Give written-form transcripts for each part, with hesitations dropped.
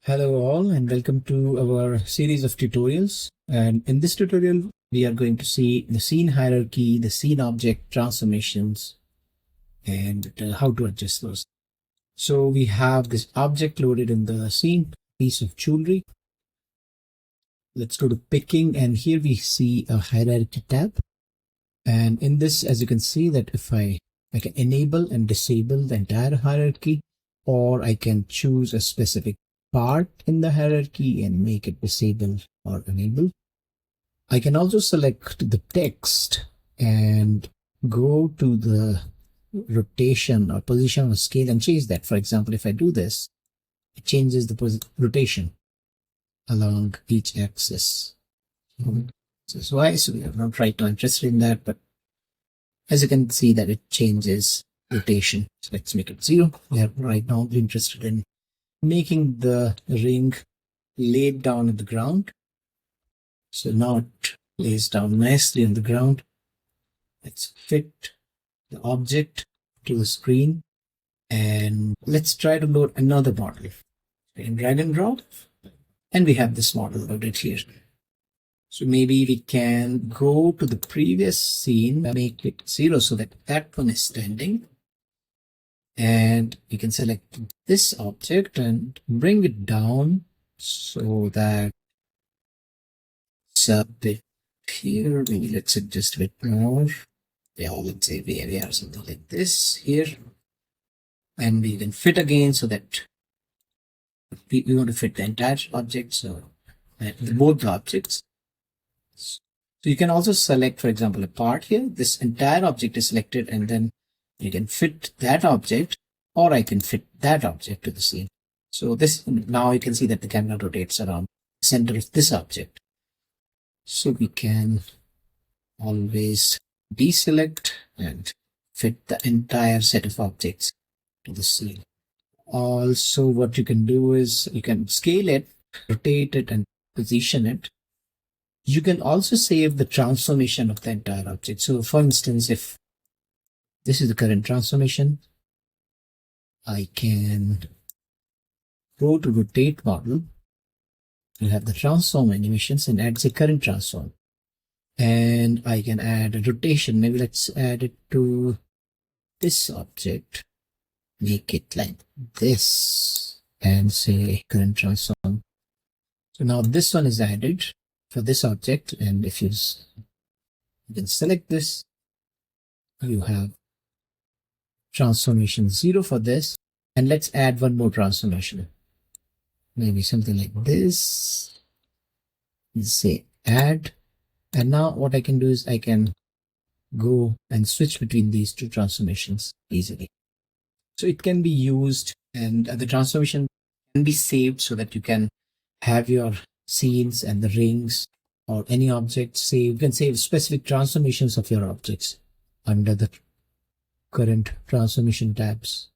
Hello all and welcome to our series of tutorials. And in this tutorial, we are going to see the scene hierarchy, the scene object transformations, and how to adjust those. So we have this object loaded in the scene, piece of jewelry. Let's go to picking, and here we see a hierarchy tab. And in this, as you can see, that if I can enable and disable the entire hierarchy, or I can choose a specific part in the hierarchy and make it disable or enable. I can also select the text and go to the rotation or position or scale and change that. For example, if I do this, it changes the rotation along each axis. This is why, so we are not right now interested in that, but as you can see that it changes rotation. So let's make it 0. We are right now interested in making the ring laid down on the ground. So now it lays down nicely on the ground. Let's fit the object to the screen and let's try to load another model. In drag and drop, and we have this model loaded here. So maybe we can go to the previous scene, make it 0 so that that one is standing. And you can select this object and bring it down so that it's a bit here. Maybe let's adjust a bit more. Yeah, let's say we have something like this here. And we can fit again so that we want to fit the entire object, so both the objects. So you can also select, for example, a part here. This entire object is selected, and then you can fit that object, or I can fit that object to the scene. So this, now you can see that the camera rotates around the center of this object. So we can always deselect and fit the entire set of objects to the scene. Also, what you can do is you can scale it, rotate it, and position it. You can also save the transformation of the entire object. So for instance, if this is the current transformation, I can go to rotate model. You have the transform animations and add the current transform. And I can add a rotation. Maybe let's add it to this object. Make it like this and say current transform. So now this one is added for this object. And if you can select this, you have transformation 0 for this, and let's add one more transformation, maybe something like this. Let's say add, and now what I can do is I can go and switch between these two transformations easily. So it can be used, and the transformation can be saved so that you can have your scenes and the rings or any object saved. You can save specific transformations of your objects under the current transformation tabs.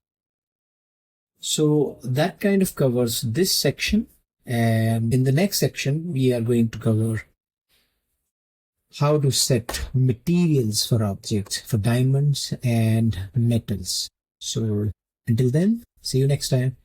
So that kind of covers this section, and in the next section we are going to cover how to set materials for objects, for diamonds and metals. So until then, see you next time.